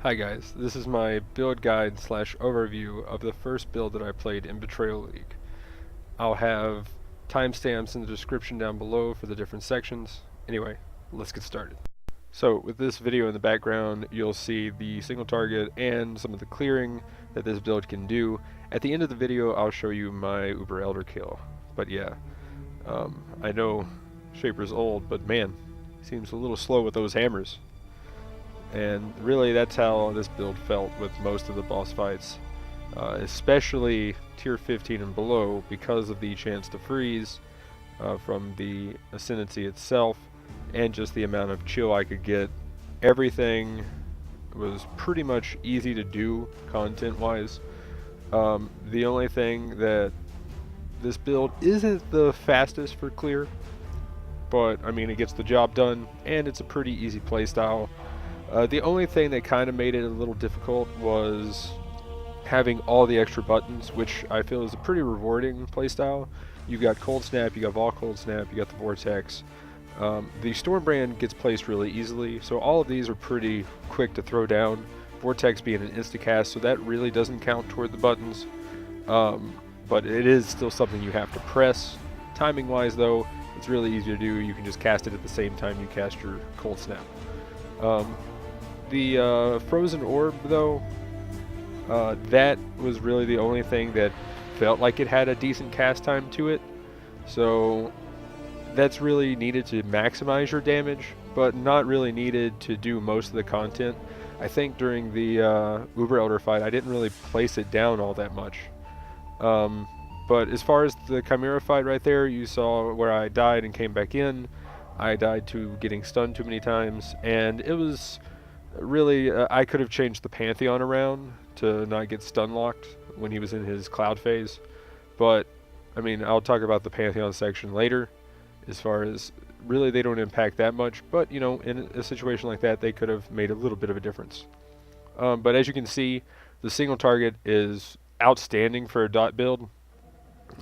Hi guys, this is my build guide slash overview of the first build that I played in Betrayal League. I'll have timestamps in the description down below for the different sections. Anyway, let's get started. So with this video in the background, you'll see the single target and some of the clearing that this build can do. At the end of the video, I'll show you my Uber Elder kill. But yeah, I know Shaper's old, but man, he seems a little slow with those hammers. And really that's how this build felt with most of the boss fights, especially tier 15 and below, because of the chance to freeze from the Ascendancy itself and just the amount of chill I could get. Everything was pretty much easy to do content wise. The only thing that this build isn't the fastest for clear, but I mean it gets the job done and it's a pretty easy playstyle. The only thing that kind of made it a little difficult was having all the extra buttons, which I feel is a pretty rewarding playstyle. You got Cold Snap, you got Vol Cold Snap, you got the Vortex. The Stormbrand gets placed really easily, so all of these are pretty quick to throw down. Vortex being an insta-cast, so that really doesn't count toward the buttons. But it is still something you have to press. Timing-wise, though, it's really easy to do. You can just cast it at the same time you cast your Cold Snap. The Frozen Orb, though, that was really the only thing that felt like it had a decent cast time to it. So that's really needed to maximize your damage, but not really needed to do most of the content. I think during the Uber Elder fight, I didn't really place it down all that much. But as far as the Chimera fight right there, you saw where I died and came back in. I died to getting stunned too many times, and it was really, I could have changed the Pantheon around to not get stun locked when he was in his cloud phase. But, I mean, I'll talk about the Pantheon section later, as far as really they don't impact that much. But, you know, in a situation like that, they could have made a little bit of a difference. But as you can see, the single target is outstanding for a dot build.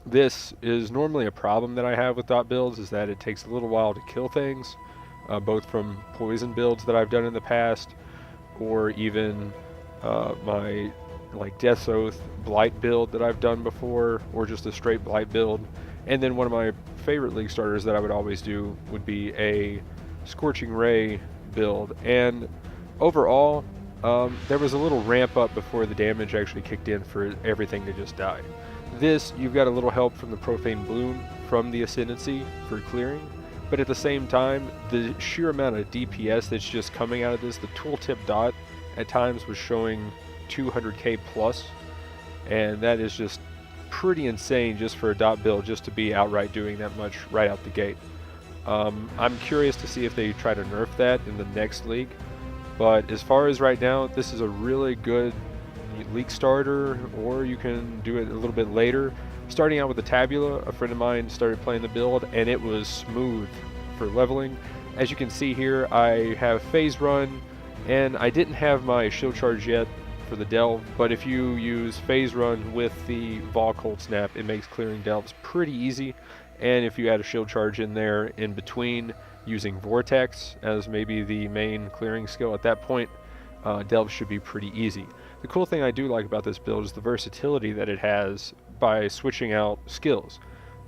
This is normally a problem that I have with dot builds, is that it takes a little while to kill things, both from poison builds that I've done in the past, or even my like Death's Oath Blight build that I've done before, or just a straight Blight build. And then one of my favorite League starters that I would always do would be a Scorching Ray build. And overall, there was a little ramp up before the damage actually kicked in for everything to just die. This, you've got a little help from the Profane Bloom from the Ascendancy for clearing, but at the same time, the sheer amount of DPS that's just coming out of this, the tooltip dot at times was showing 200k plus, and that is just pretty insane just for a dot build, just to be outright doing that much right out the gate. I'm curious to see if they try to nerf that in the next league, but as far as right now, this is a really good League starter, or you can do it a little bit later. Starting out with the Tabula, a friend of mine started playing the build and it was smooth for leveling. As you can see here, I have phase run and I didn't have my shield charge yet for the delve, but if you use phase run with the Vol Cold Snap, it makes clearing delves pretty easy. And if you add a shield charge in there in between, using Vortex as maybe the main clearing skill at that point, delves should be pretty easy. The cool thing I do like about this build is the versatility that it has by switching out skills.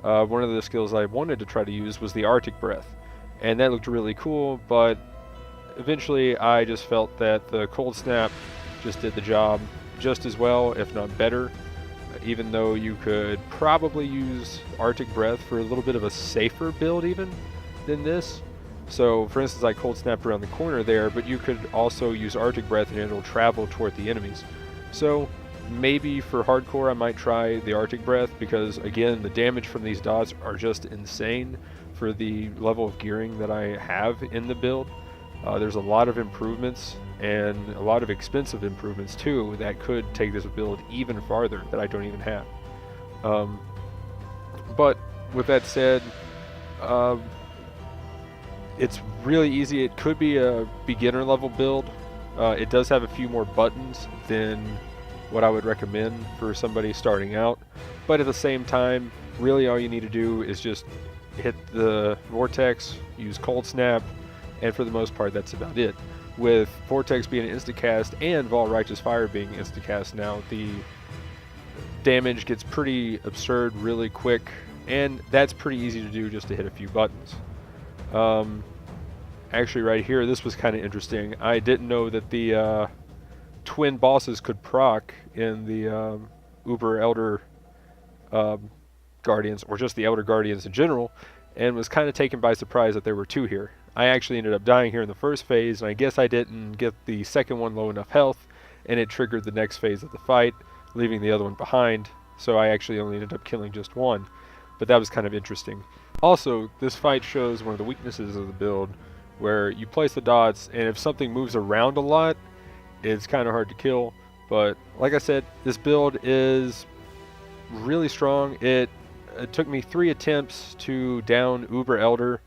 One of the skills I wanted to try to use was the Arctic Breath, and that looked really cool, but eventually I just felt that the Cold Snap just did the job just as well, if not better, even though you could probably use Arctic Breath for a little bit of a safer build even than this. So, for instance, I Cold Snapped around the corner there, but you could also use Arctic Breath and it'll travel toward the enemies. So, maybe for hardcore I might try the Arctic Breath, because again, the damage from these dots are just insane for the level of gearing that I have in the build. There's a lot of improvements, and a lot of expensive improvements too, that could take this build even farther that I don't even have. But with that said, it's really easy. It could be a beginner level build. It does have a few more buttons than what I would recommend for somebody starting out, but at the same time, really all you need to do is just hit the Vortex, use Cold Snap, and for the most part that's about it. with Vortex being an instacast and Vol Righteous Fire being instacast now, the damage gets pretty absurd really quick, and that's pretty easy to do just to hit a few buttons. Actually right here, this was kind of interesting. I didn't know that the twin bosses could proc in the Uber Elder Guardians, or just the Elder Guardians in general, and was kind of taken by surprise that there were two here. I actually ended up dying here in the first phase, and I guess I didn't get the second one low enough health, and it triggered the next phase of the fight, leaving the other one behind, so I actually only ended up killing just one. But that was kind of interesting. Also, this fight shows one of the weaknesses of the build, where you place the dots, and if something moves around a lot, it's kind of hard to kill. But like I said, this build is really strong. It took me 3 attempts to down Uber Elder,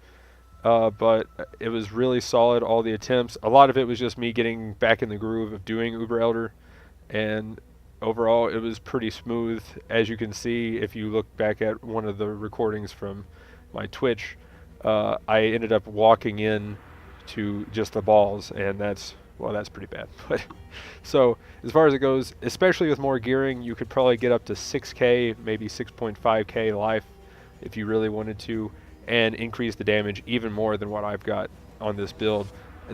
but it was really solid, all the attempts. A lot of it was just me getting back in the groove of doing Uber Elder, and overall it was pretty smooth. As you can see, if you look back at one of the recordings from my Twitch, I ended up walking in to just the balls, and that's pretty bad. But so as far as it goes, especially with more gearing, you could probably get up to 6k, maybe 6.5k life if you really wanted to, and increase the damage even more than what I've got on this build.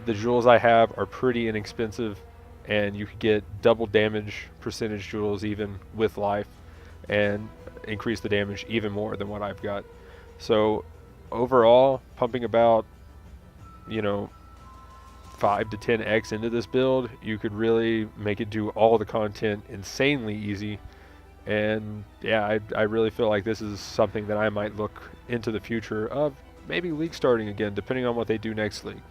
The jewels I have are pretty inexpensive, and you could get double damage percentage jewels even with life, and increase the damage even more than what I've got. So overall, pumping about, 5 to 10x into this build, you could really make it do all the content insanely easy. And yeah, I really feel like this is something that I might look into the future of, maybe league starting again, depending on what they do next league.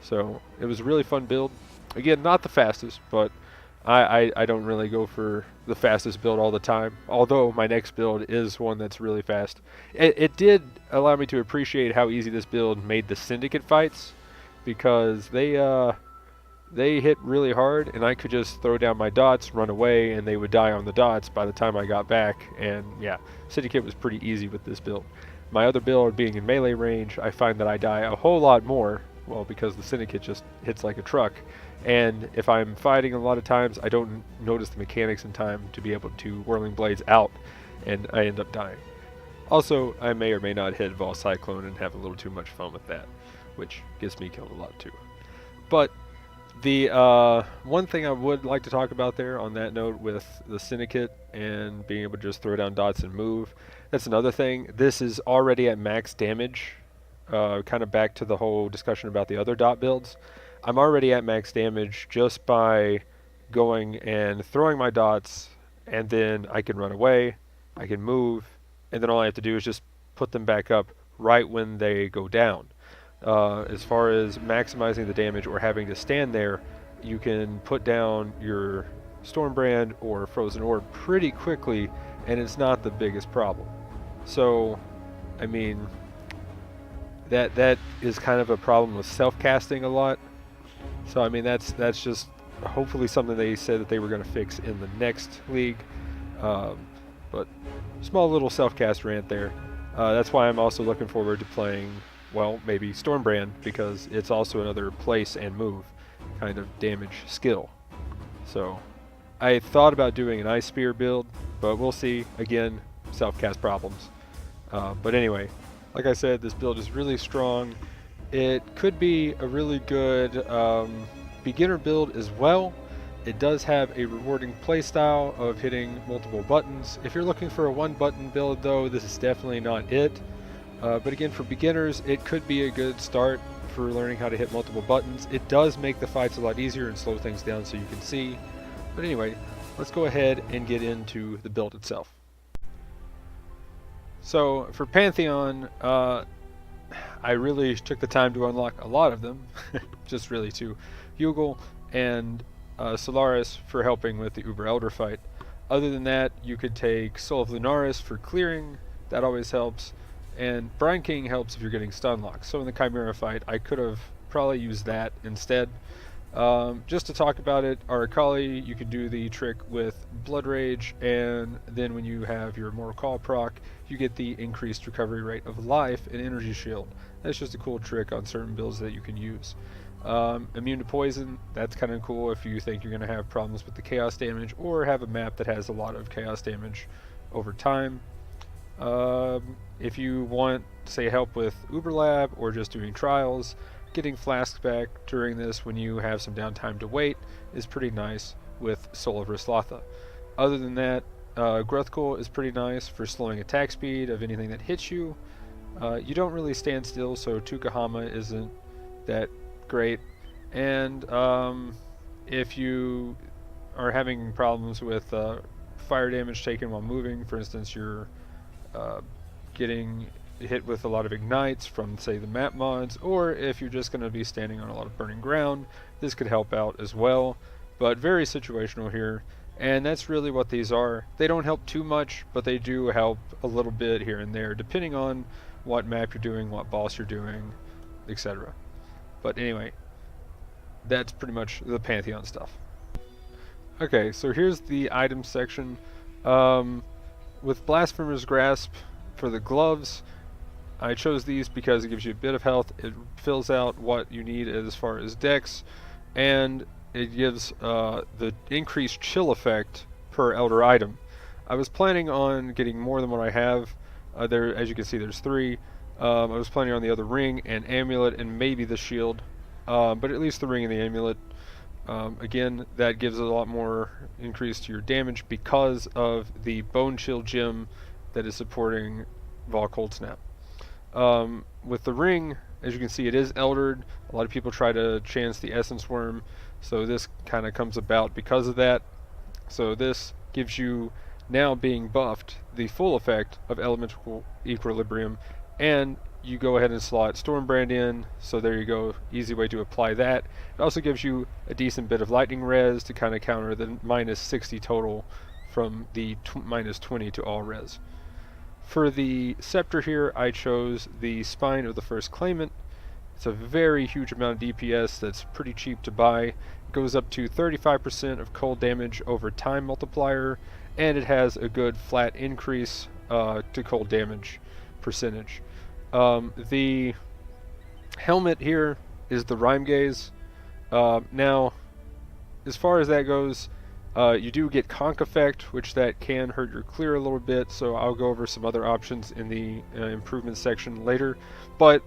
So it was a really fun build. Again, not the fastest, but I don't really go for the fastest build all the time, although my next build is one that's really fast. It did allow me to appreciate how easy this build made the Syndicate fights, because they hit really hard, and I could just throw down my dots, run away, and they would die on the dots by the time I got back. And yeah, Syndicate was pretty easy with this build. My other build, being in melee range, I find that I die a whole lot more, well, because the Syndicate just hits like a truck. And if I'm fighting a lot of times, I don't notice the mechanics in time to be able to Whirling Blades out, and I end up dying. Also, I may or may not hit Vol Cyclone and have a little too much fun with that, which gets me killed a lot too. But the one thing I would like to talk about there on that note with the Syndicate and being able to just throw down dots and move, that's another thing. This is already at max damage, kind of back to the whole discussion about the other dot builds. I'm already at max damage just by going and throwing my dots, and then I can run away, I can move, and then all I have to do is just put them back up right when they go down. As far as maximizing the damage or having to stand there, you can put down your Stormbrand or Frozen Orb pretty quickly, and it's not the biggest problem. So, I mean, that is kind of a problem with self-casting a lot. So I mean, that's just hopefully something they said that they were going to fix in the next league. But small little self-cast rant there. That's why I'm also looking forward to playing, well, maybe Stormbrand, because it's also another place and move kind of damage skill. So I thought about doing an Ice Spear build, but we'll see. Again, self-cast problems. But anyway, like I said, this build is really strong. It could be a really good beginner build as well. It does have a rewarding playstyle of hitting multiple buttons. If you're looking for a one-button build, though, this is definitely not it. But again, for beginners, it could be a good start for learning how to hit multiple buttons. It does make the fights a lot easier and slow things down so you can see. But anyway, let's go ahead and get into the build itself. So for Pantheon, I really took the time to unlock a lot of them, just really to Hugel and Solaris for helping with the Uber Elder fight. Other than that, you could take Soul of Lunaris for clearing, that always helps, and Brine King helps if you're getting stun locks. So in the Chimera fight, I could have probably used that instead. Just to talk about it, Arakali, you could do the trick with Blood Rage, and then when you have your Mortal Call proc, you get the increased recovery rate of life and energy shield. That's just a cool trick on certain builds that you can use. Immune to poison, that's kind of cool if you think you're going to have problems with the chaos damage or have a map that has a lot of chaos damage over time. If you want, say, help with Uberlab or just doing trials, getting flasks back during this when you have some downtime to wait is pretty nice with Soul of Rislatha. Other than that, Gruthkul is pretty nice for slowing attack speed of anything that hits you. You don't really stand still, so Tukahama isn't that great. And if you are having problems with fire damage taken while moving, for instance, you're getting hit with a lot of ignites from, say, the map mods, or if you're just going to be standing on a lot of burning ground, this could help out as well. But very situational here, and that's really what these are. They don't help too much, but they do help a little bit here and there, depending on what map you're doing, what boss you're doing, etc. But anyway, that's pretty much the Pantheon stuff. Okay, so here's the item section. With Blasphemer's Grasp for the gloves, I chose these because it gives you a bit of health, it fills out what you need as far as dex, and it gives the increased chill effect per elder item. I was planning on getting more than what I have. There, as you can see, there's 3. I was planning on the other ring and amulet and maybe the shield, but at least the ring and the amulet. Again, that gives a lot more increase to your damage because of the Bone Chill gem that is supporting Vol Cold Snap. With the ring, as you can see, it is eldered. A lot of people try to chance the Essence Worm, so this kind of comes about because of that. So this gives you, now being buffed, the full effect of Elemental Equilibrium, and you go ahead and slot Stormbrand in, so there you go, easy way to apply that. It also gives you a decent bit of lightning res to kind of counter the minus 60 total from the minus 20 to all res. For the scepter here, I chose the Spine of the First Claimant. It's a very huge amount of DPS that's pretty cheap to buy. It goes up to 35% of cold damage over time multiplier, and it has a good flat increase to cold damage percentage. The helmet here is the Rhyme Gaze. Now, as far as that goes, you do get Conk Effect, which that can hurt your clear a little bit, so I'll go over some other options in the improvement section later. But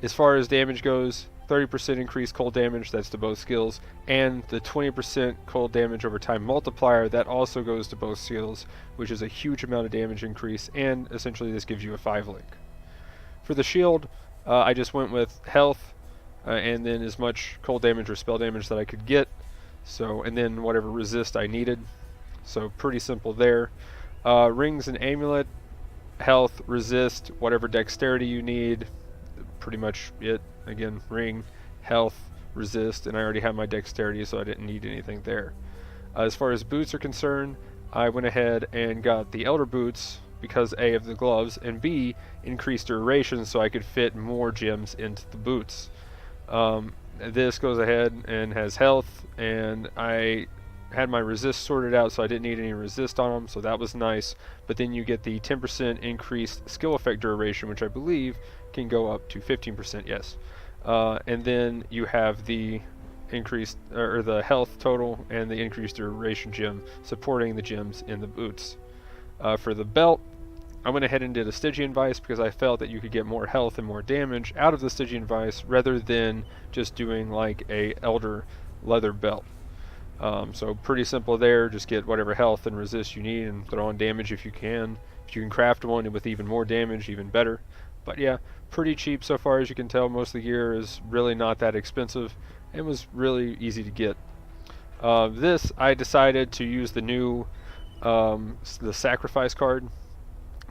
as far as damage goes, 30% increased cold damage, that's to both skills, and the 20% cold damage over time multiplier, that also goes to both skills, which is a huge amount of damage increase, and essentially this gives you a 5 link. For the shield, I just went with health, and then as much cold damage or spell damage that I could get, so, and then whatever resist I needed, so pretty simple there. Rings and amulet, health, resist, whatever dexterity you need, pretty much it. Again, ring, health, resist, and I already have my dexterity, so I didn't need anything there. As far as boots are concerned, I went ahead and got the Elder Boots because A, of the gloves, and B, increased duration so I could fit more gems into the boots. This goes ahead and has health, and I had my resist sorted out, so I didn't need any resist on them, so that was nice. But then you get the 10% increased skill effect duration, which I believe can go up to 15%, yes. And then you have the increased, or the health total and the increased duration gem supporting the gems in the boots. For the belt, I went ahead and did a Stygian Vice because I felt that you could get more health and more damage out of the Stygian Vice rather than just doing like a Elder leather belt. So pretty simple there, just get whatever health and resist you need and throw on damage if you can. If you can craft one with even more damage, even better. But yeah, pretty cheap so far as you can tell. Most of the gear is really not that expensive and was really easy to get. This, I decided to use the new the Sacrifice card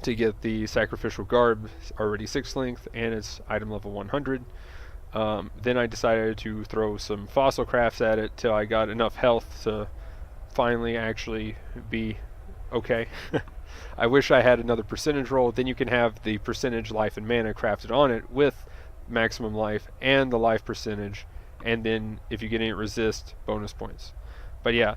to get the Sacrificial Garb, already 6 length, and it's item level 100. Then I decided to throw some fossil crafts at it till I got enough health to finally actually be okay. I wish I had another percentage roll, then you can have the percentage life and mana crafted on it with maximum life and the life percentage, and then if you get any resist, bonus points. But yeah,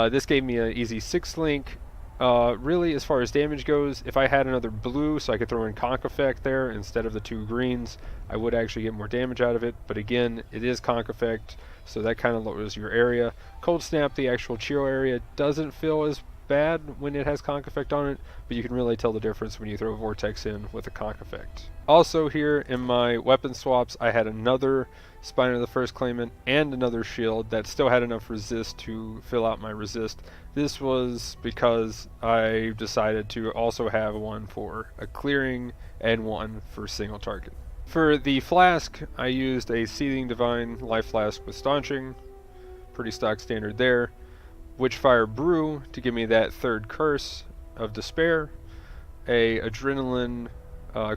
this gave me an easy 6 link Really, as far as damage goes, if I had another blue so I could throw in Conk Effect there instead of the 2 greens, I would actually get more damage out of it. But again, it is Conk Effect, so that kind of lowers your area. Cold Snap, the actual Chiro area, doesn't feel as bad when it has Conk Effect on it, but you can really tell the difference when you throw Vortex in with a Conk Effect. Also here in my weapon swaps, I had another Spine of the First Claimant and another shield that still had enough resist to fill out my resist. This was because I decided to also have one for a clearing and one for single target. For the flask, I used a Seething Divine Life Flask with Staunching, pretty stock standard there. Witchfire Brew to give me that 3rd curse of despair, a Adrenaline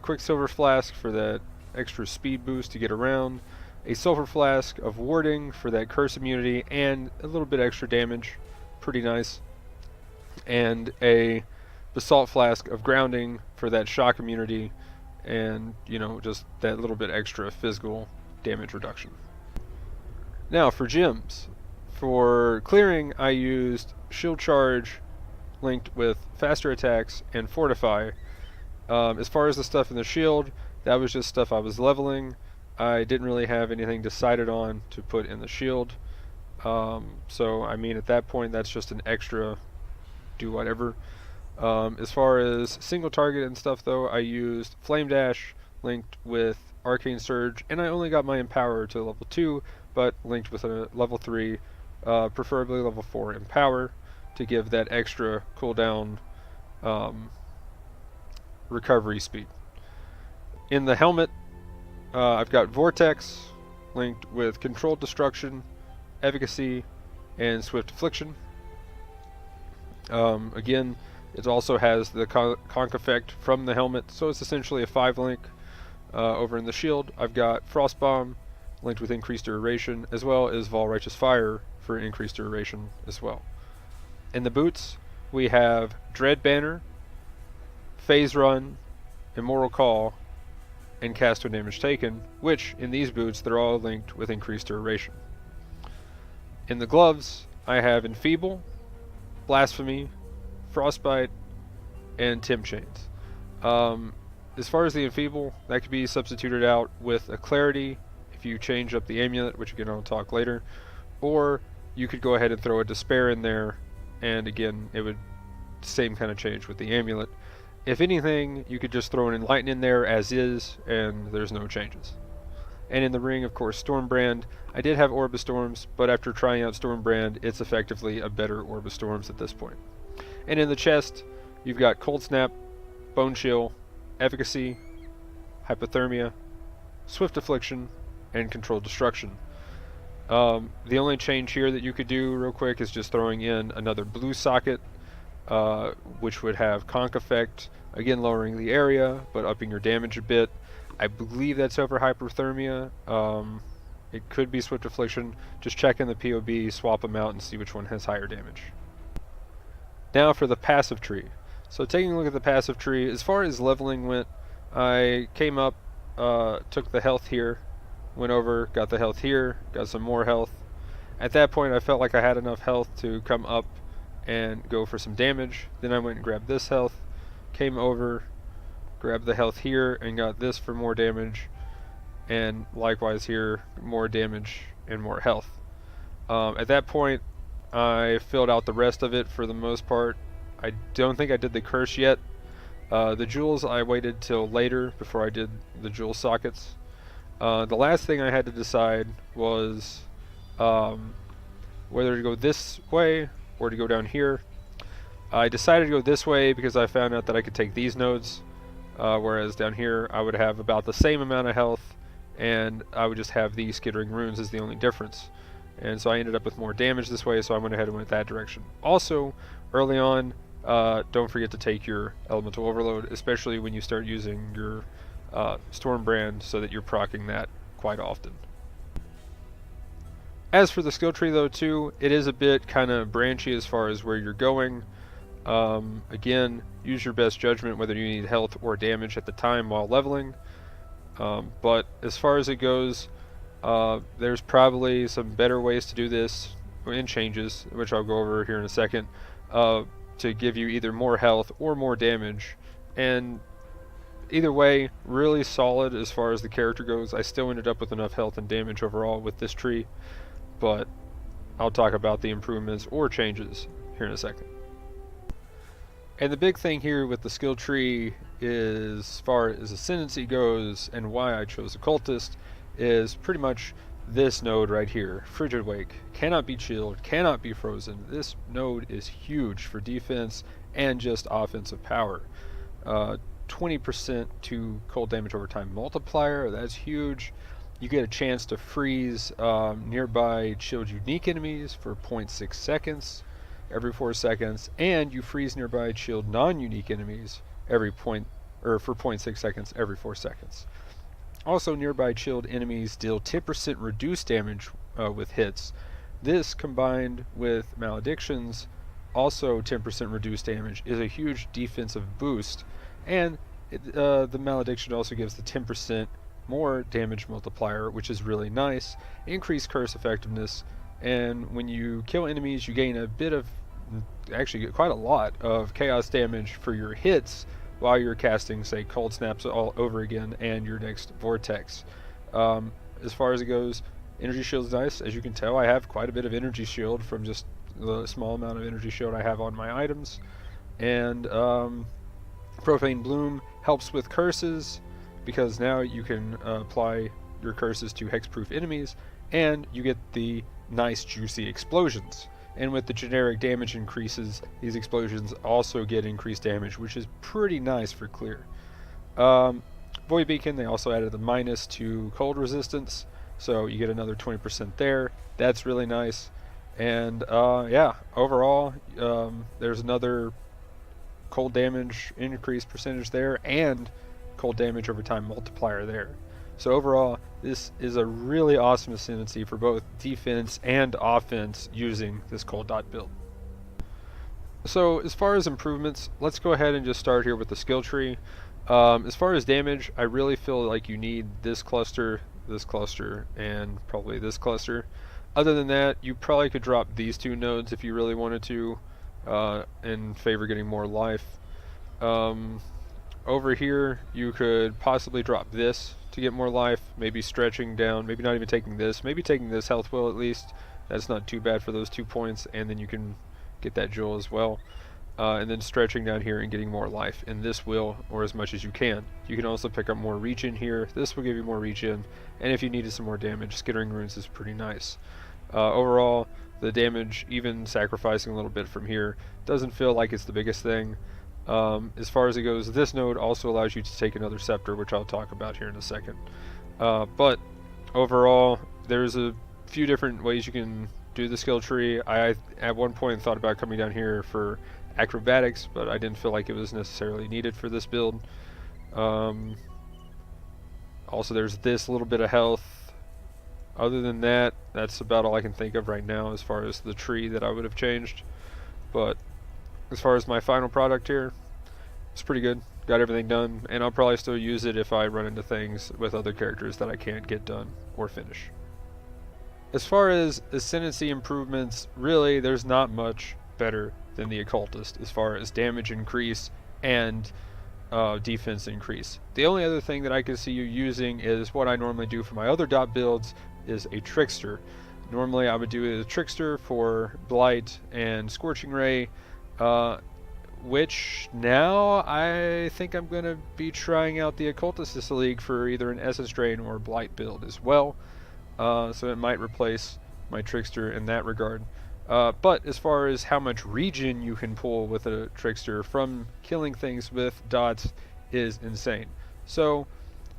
Quicksilver Flask for that extra speed boost to get around, a Sulfur Flask of Warding for that curse immunity and a little bit extra damage, pretty nice, and a Basalt Flask of Grounding for that shock immunity and, you know, just that little bit extra physical damage reduction. Now for gems. For clearing, I used Shield Charge linked with faster attacks and Fortify. As far as the stuff in the shield, that was just stuff I was leveling. I didn't really have anything decided on to put in the shield. So, I mean, at that point, that's just an extra do whatever. As far as single target and stuff, though, I used Flame Dash linked with Arcane Surge, and I only got my Empower to level 2, but linked with a level 3, preferably level 4 Empower, to give that extra cooldown recovery speed. In the helmet, I've got Vortex linked with Controlled Destruction, Efficacy, and Swift Affliction. Again, it also has the Conk Effect from the helmet, so it's essentially a 5-link. Over in the shield, I've got Frost Bomb linked with increased duration, as well as Vol Righteous Fire for increased duration as well. In the boots, we have Dread Banner, Phase Run, Immortal Call, and Cast when damage taken, which, in these boots, they're all linked with increased duration. In the gloves, I have Enfeeble, Blasphemy, Frostbite, and Temp Chains. As far as the Enfeeble, that could be substituted out with a Clarity if you change up the amulet, which again I'll talk later, or you could go ahead and throw a Despair in there, and again it would same kind of change with the amulet. If anything, you could just throw an Enlighten in there as is, and there's no changes. And in the ring, of course, Stormbrand. I did have Orb of Storms, but after trying out Stormbrand, it's effectively a better Orb of Storms at this point. And in the chest, you've got Cold Snap, Bone Chill, Efficacy, Hypothermia, Swift Affliction, and Controlled Destruction. The only change here that you could do real quick is just throwing in another blue socket, which would have Conk Effect, again lowering the area, but upping your damage a bit. I believe that's over Hypothermia. It could be Swift Affliction. Just check in the POB, swap them out, and see which one has higher damage. Now for the passive tree. So taking a look at the passive tree, as far as leveling went, I came up, took the health here, went over, got the health here, got some more health. At that point I felt like I had enough health to come up and go for some damage. Then I went and grabbed this health, came over, grabbed the health here, and got this for more damage, and likewise here, more damage and more health. At that point I filled out the rest of it for the most part. I don't think I did the curse yet. The jewels I waited till later before I did the jewel sockets. The last thing I had to decide was whether to go this way or to go down here. I decided to go this way because I found out that I could take these nodes, whereas down here I would have about the same amount of health, and I would just have these Skittering Runes as the only difference. And so I ended up with more damage this way, so I went ahead and went that direction. Also, early on, don't forget to take your Elemental Overload, especially when you start using your Stormbrand, so that you're proccing that quite often. As for the skill tree though too, it is a bit kind of branchy as far as where you're going. Again, use your best judgment whether you need health or damage at the time while leveling. But as far as it goes, there's probably some better ways to do this, and changes, which I'll go over here in a second. to give you either more health or more damage, and either way, really solid as far as the character goes. I still ended up with enough health and damage overall with this tree, but I'll talk about the improvements or changes here in a second. And the big thing here with the skill tree is, as far as ascendancy goes and why I chose Occultist, is pretty much this node right here. Frigid Wake cannot be chilled, cannot be frozen. This node is huge for defense and just offensive power. 20% to cold damage over time multiplier, that's huge. You get a chance to freeze nearby chilled unique enemies for 0.6 seconds every 4 seconds, and you freeze nearby chilled non-unique enemies for 0.6 seconds every 4 seconds. Also, nearby chilled enemies deal 10% reduced damage with hits. This, combined with maledictions, also 10% reduced damage, is a huge defensive boost, and the malediction also gives the 10% more damage multiplier, which is really nice. Increased curse effectiveness, and when you kill enemies, you gain a bit of, actually quite a lot of chaos damage for your hits while you're casting, say, Cold Snaps all over again and your next Vortex. As far as it goes, Energy Shield's nice. As you can tell, I have quite a bit of Energy Shield from just the small amount of Energy Shield I have on my items. And Profane Bloom helps with curses, because now you can apply your curses to hexproof enemies, and you get the nice juicy explosions. And with the generic damage increases, these explosions also get increased damage, which is pretty nice for clear. Void Beacon, they also added the minus to cold resistance, so you get another 20% there. That's really nice. And yeah, overall, there's another cold damage increase percentage there, and cold damage over time multiplier there. So overall, this is a really awesome ascendancy for both defense and offense using this Cold DoT build. So as far as improvements, let's go ahead and just start here with the skill tree. As far as damage, I really feel like you need this cluster, and probably this cluster. Other than that, you probably could drop these two nodes if you really wanted to, in favor of getting more life. Over here, you could possibly drop this to get more life, maybe stretching down, maybe not even taking this, maybe taking this health wheel at least. That's not too bad for those 2 points, and then you can get that jewel as well. And then stretching down here and getting more life in this wheel, or as much as you can. You can also pick up more regen here. This will give you more regen, and if you needed some more damage, Skittering Runes is pretty nice. Overall, the damage, even sacrificing a little bit from here, doesn't feel like it's the biggest thing. As far as it goes, this node also allows you to take another scepter, which I'll talk about here in a second. But overall, there's a few different ways you can do the skill tree. I at one point thought about coming down here for acrobatics, but I didn't feel like it was necessarily needed for this build. Also, there's this little bit of health. Other than that, that's about all I can think of right now as far as the tree that I would have changed. But as far as my final product here, it's pretty good. Got everything done, and I'll probably still use it if I run into things with other characters that I can't get done or finish. As far as ascendancy improvements, really there's not much better than the Occultist as far as damage increase and defense increase. The only other thing that I can see you using is what I normally do for my other DoT builds, is a Trickster. Normally I would do a Trickster for Blight and Scorching Ray, which now I think I'm going to be trying out the Occultist this league for either an Essence Drain or Blight build as well. So it might replace my Trickster in that regard. But as far as how much regen you can pull with a Trickster from killing things with dots is insane. So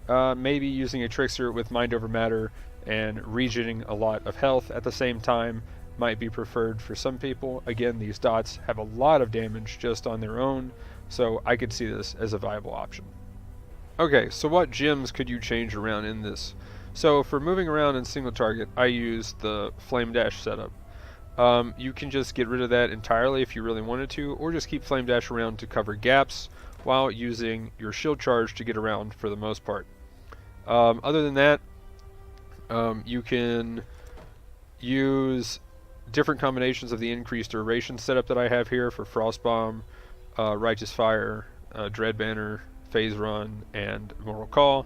maybe using a Trickster with Mind Over Matter and regening a lot of health at the same time might be preferred for some people. Again, these dots have a lot of damage just on their own, so I could see this as a viable option. Okay, so what gems could you change around in this? So for moving around in single target, I use the Flame Dash setup. You can just get rid of that entirely if you really wanted to, or just keep Flame Dash around to cover gaps while using your shield charge to get around for the most part. Other than that, you can use different combinations of the increased duration setup that I have here for Frostbomb, Righteous Fire, Dread Banner, Phase Run, and Immortal Call.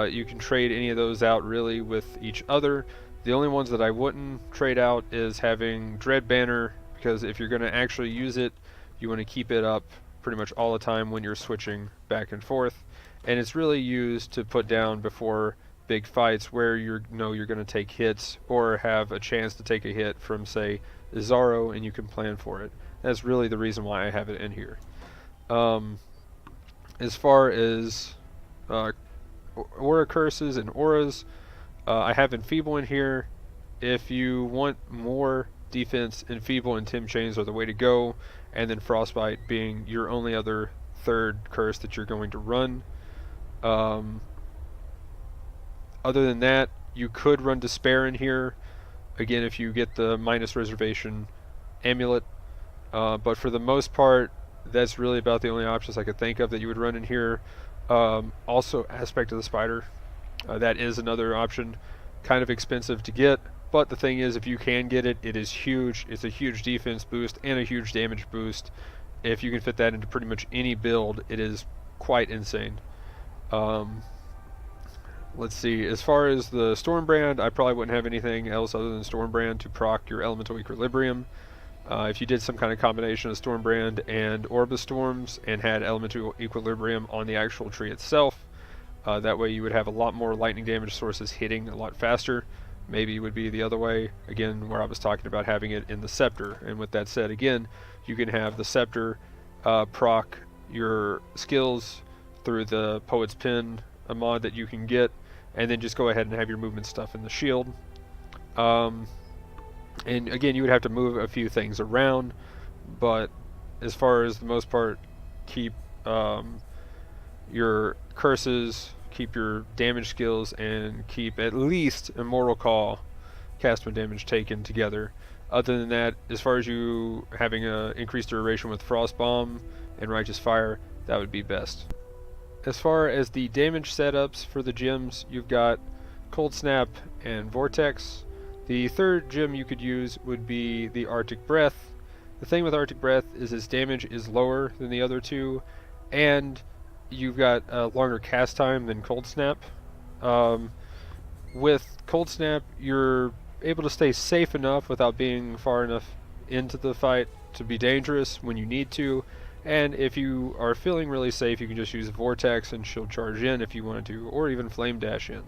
You can trade any of those out really with each other. The only ones that I wouldn't trade out is having Dread Banner, because if you're going to actually use it, you want to keep it up pretty much all the time when you're switching back and forth. And it's really used to put down before big fights where you're going to take hits or have a chance to take a hit from, say, Zaro, and you can plan for it. That's really the reason why I have it in here. As far as aura curses and auras, I have Enfeeble in here. If you want more defense, Enfeeble and Tim Chains are the way to go, and then Frostbite being your only other third curse that you're going to run. Other than that, you could run Despair in here, again if you get the minus reservation amulet, but for the most part that's really about the only options I could think of that you would run in here. Also Aspect of the Spider, that is another option, kind of expensive to get, but the thing is, if you can get it, it is huge. It's a huge defense boost and a huge damage boost. If you can fit that into pretty much any build, it is quite insane. Let's see, as far as the Stormbrand, I probably wouldn't have anything else other than Stormbrand to proc your Elemental Equilibrium. If you did some kind of combination of Stormbrand and Orb of Storms and had Elemental Equilibrium on the actual tree itself, that way you would have a lot more lightning damage sources hitting a lot faster. Maybe it would be the other way, again, where I was talking about having it in the Scepter. And with that said, again, you can have the Scepter proc your skills through the Poet's Pen, a mod that you can get, and then just go ahead and have your movement stuff in the shield. And again, you would have to move a few things around, but as far as the most part, keep your curses, keep your damage skills, and keep at least Immortal Call, cast when damage taken, together. Other than that, as far as you having an increased duration with Frostbomb and Righteous Fire, that would be best. As far as the damage setups for the gems, you've got Cold Snap and Vortex. The third gem you could use would be the Arctic Breath. The thing with Arctic Breath is its damage is lower than the other two, and you've got a longer cast time than Cold Snap. With Cold Snap, you're able to stay safe enough without being far enough into the fight to be dangerous when you need to. And if you are feeling really safe, you can just use Vortex and Shield Charge in if you want to, or even Flame Dash in.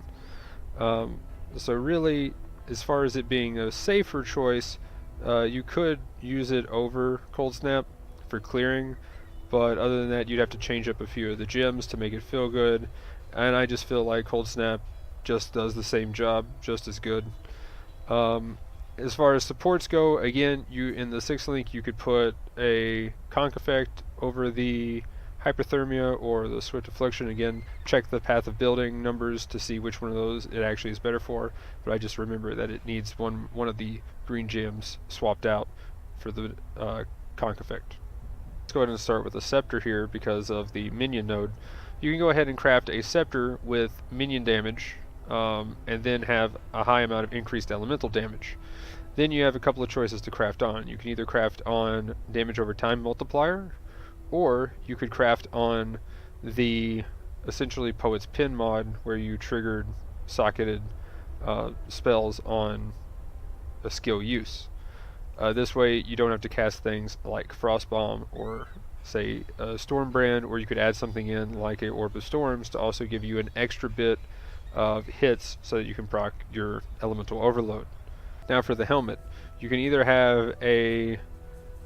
So really, as far as it being a safer choice, you could use it over Cold Snap for clearing, but other than that, you'd have to change up a few of the gems to make it feel good, and I just feel like Cold Snap just does the same job, just as good. As far as supports go, again, in the 6th link you could put a Conk Effect over the Hyperthermia or the Swift Affliction. Again, check the Path of Building numbers to see which one of those it actually is better for, but I just remember that it needs one of the green gems swapped out for the Conk Effect. Let's go ahead and start with a Scepter here because of the minion node. You can go ahead and craft a Scepter with minion damage, and then have a high amount of increased elemental damage. Then you have a couple of choices to craft on. You can either craft on damage over time multiplier, or you could craft on the essentially Poet's Pen mod where you triggered socketed spells on a skill use. This way you don't have to cast things like Frostbomb or say Stormbrand, or you could add something in like a Orb of Storms to also give you an extra bit of hits so that you can proc your Elemental Overload. Now for the helmet, you can either have a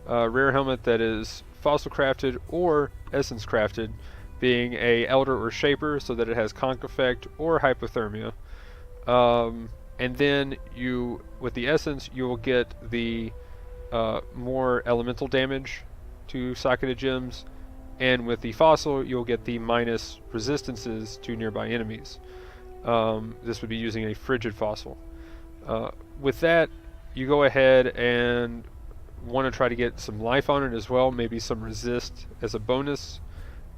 rare helmet that is fossil crafted or essence crafted, being a Elder or Shaper so that it has Conk Effect or Hypothermia. And then with the essence, you will get the more elemental damage to socketed gems, and with the fossil, you'll get the minus resistances to nearby enemies. This would be using a frigid fossil. With that, you go ahead and want to try to get some life on it as well, maybe some resist as a bonus.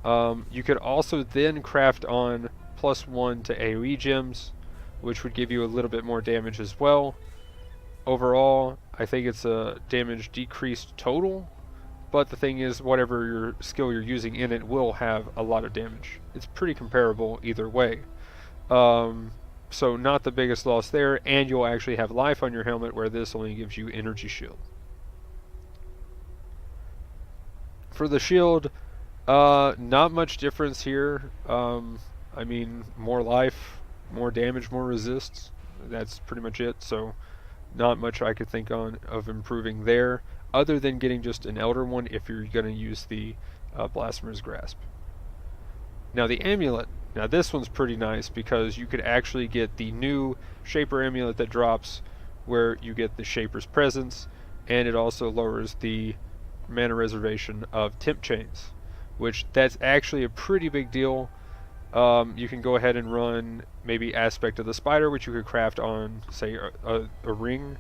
You could also then craft on +1 to AoE gems, which would give you a little bit more damage as well. overall, I think it's a damage decreased total, but the thing is, whatever your skill you're using in it will have a lot of damage. It's pretty comparable either way. So not the biggest loss there, and you'll actually have life on your helmet, where this only gives you energy shield. For the shield, not much difference here. I mean, more life, more damage, more resists. That's pretty much it. So not much I could think of improving there, other than getting just an Elder one if you're going to use the Blasphemer's Grasp. Now the amulet, now this one's pretty nice because you could actually get the new Shaper amulet that drops, where you get the Shaper's Presence, and it also lowers the mana reservation of Temp Chains, which that's actually a pretty big deal. You can go ahead and run maybe Aspect of the Spider, which you could craft on, say, a ring,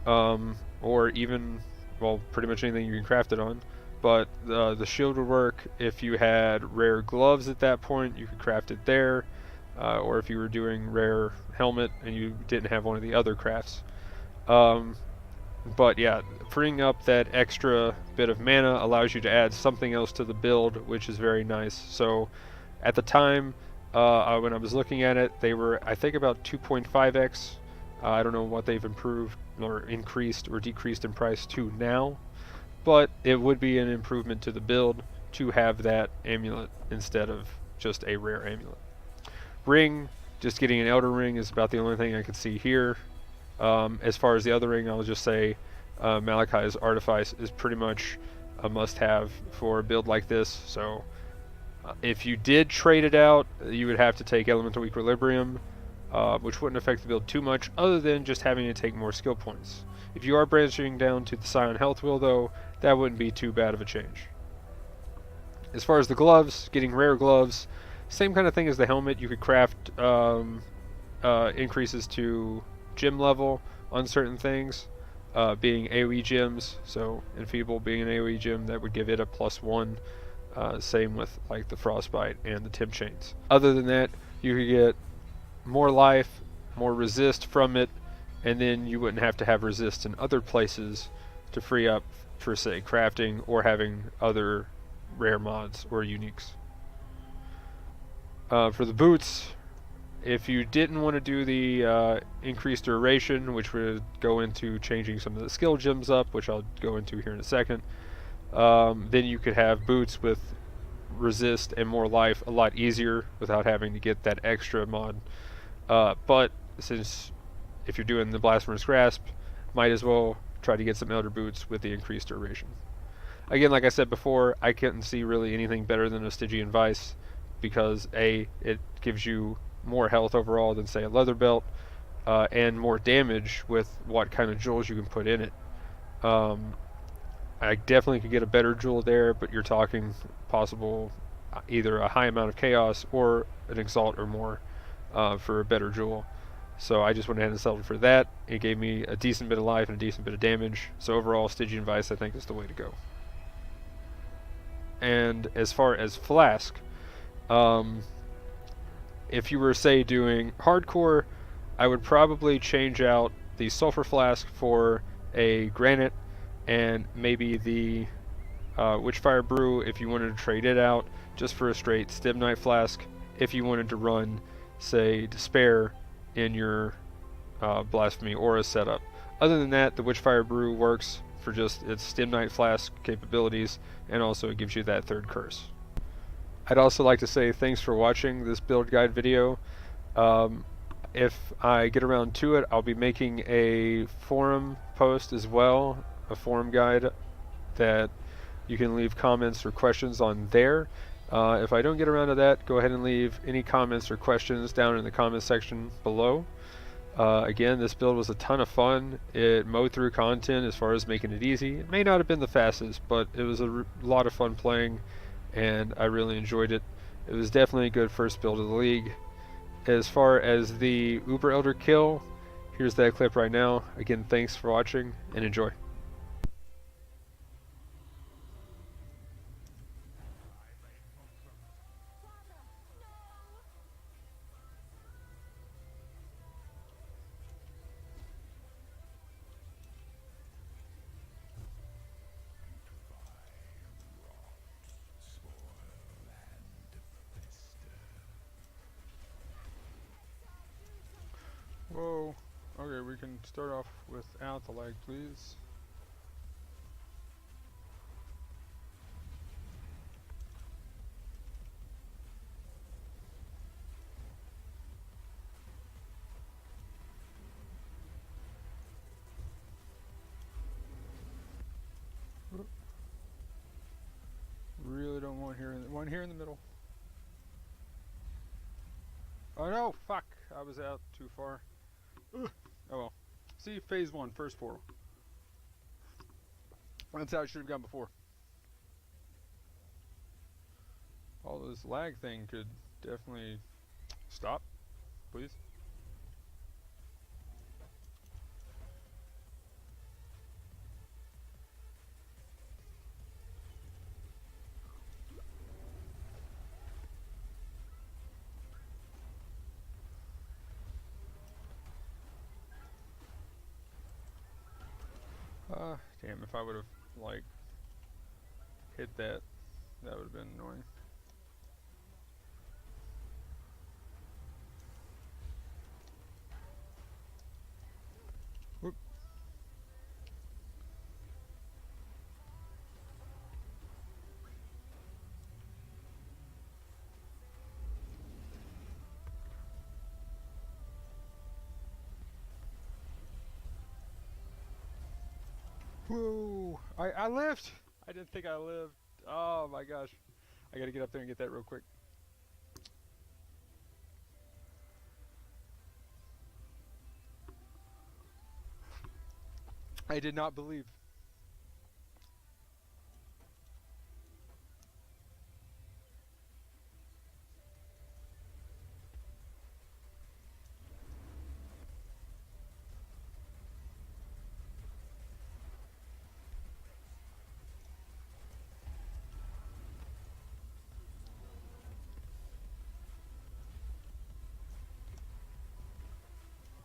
or even, well, pretty much anything you can craft it on. But the shield would work. If you had rare gloves at that point, you could craft it there, or if you were doing rare helmet and you didn't have one of the other crafts. But yeah, freeing up that extra bit of mana allows you to add something else to the build, which is very nice. So at the time, when I was looking at it, they were, I think, about 2.5x. I don't know what they've improved or increased or decreased in price to now, but it would be an improvement to the build to have that amulet instead of just a rare amulet. Ring, just getting an Elder Ring is about the only thing I could see here. As far as the other ring, I'll just say Malachi's Artifice is pretty much a must-have for a build like this. So if you did trade it out, you would have to take Elemental Equilibrium, which wouldn't affect the build too much, other than just having to take more skill points. If you are branching down to the Scion Health Wheel, though, that wouldn't be too bad of a change. As far as the gloves, getting rare gloves, same kind of thing as the helmet. You could craft increases to gem level on certain things, being AoE gems. So Enfeeble being an AoE gem, that would give it a +1. Same with like the Frostbite and the Temp Chains. Other than that, you could get more life, more resist from it, and then you wouldn't have to have resist in other places to free up for, say, crafting or having other rare mods or uniques. For the boots, if you didn't want to do the increased duration, which would go into changing some of the skill gems up, which I'll go into here in a second, then you could have boots with resist and more life a lot easier without having to get that extra mod. But since if you're doing the Blasphemer's Grasp, might as well try to get some Elder Boots with the increased duration. Again, like I said before, I couldn't see really anything better than a Stygian Vice, because A, it gives you more health overall than, say, a leather belt, and more damage with what kind of jewels you can put in it. I definitely could get a better jewel there, but you're talking possible either a high amount of chaos or an exalt or more for a better jewel. So I just went ahead and settled for that. It gave me a decent bit of life and a decent bit of damage. So overall, Stygian Vice, I think, is the way to go. And as far as Flask, if you were, say, doing hardcore, I would probably change out the Sulfur Flask for a Granite, and maybe the Witchfire Brew if you wanted to trade it out just for a straight Stibnite Flask if you wanted to run, say, Despair in your Blasphemy Aura setup. Other than that, the Witchfire Brew works for just its Stibnite Flask capabilities, and also it gives you that third curse. I'd also like to say thanks for watching this build guide video. If I get around to it, I'll be making a forum post as well, a forum guide that you can leave comments or questions on there. If I don't get around to that, go ahead and leave any comments or questions down in the comments section below. Again, this build was a ton of fun. It mowed through content as far as making it easy. It may not have been the fastest, but it was a lot of fun playing, and I really enjoyed it. It was definitely a good first build of the league. As far as the Uber Elder kill, here's that clip right now. Again, thanks for watching, and enjoy. Okay, we can start off without the lag, please. Really don't want one here in the middle. Oh no, fuck! I was out too far. Ugh. Oh well. See, phase 1, first portal. That's how it should have gone before. All this lag thing could definitely stop, please. Damn, if I would have, like, hit that, that would have been annoying. Whoop. Whoa! I lived! I didn't think I lived. Oh my gosh. I gotta get up there and get that real quick. I did not believe.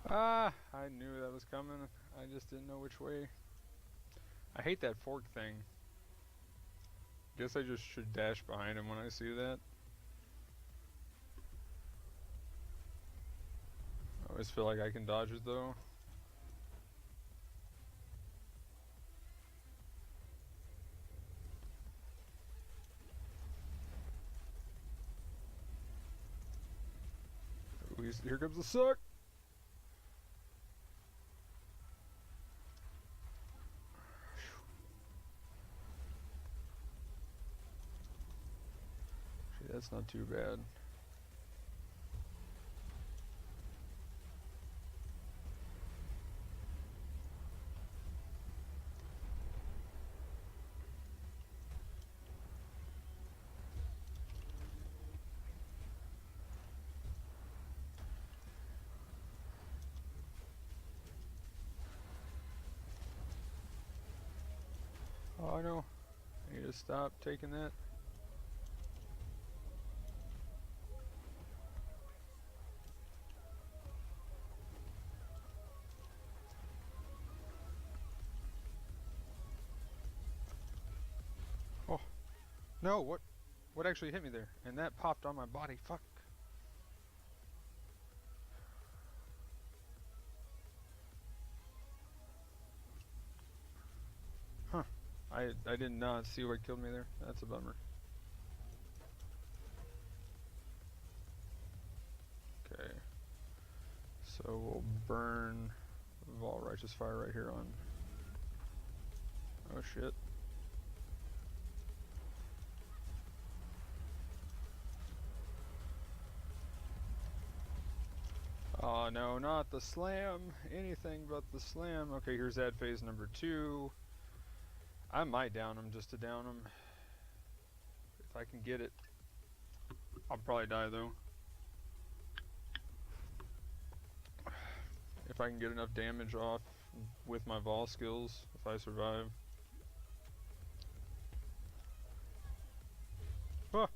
Ah, I knew that was coming. I just didn't know which way. I hate that fork thing. Guess I just should dash behind him when I see that. I always feel like I can dodge it though. Ooh, here comes the suck! That's not too bad. Oh no, I need to stop taking that. Oh, no, what actually hit me there? And that popped on my body, fuck. Huh, I did not see what killed me there. That's a bummer. Okay, so we'll burn Vol Righteous Fire right here on. Oh shit. Oh no, not the slam. Anything but the slam. Okay, here's that phase number 2. I might down him just to down him. If I can get it. I'll probably die though. If I can get enough damage off with my Vol skills, if I survive. Ah.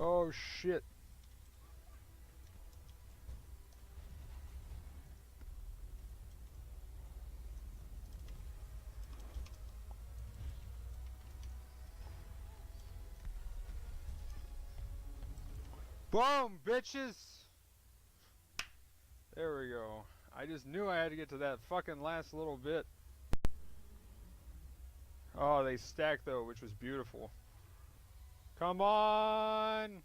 Oh shit. Boom, bitches! There we go. I just knew I had to get to that fucking last little bit. Oh, they stacked though, which was beautiful. Come on!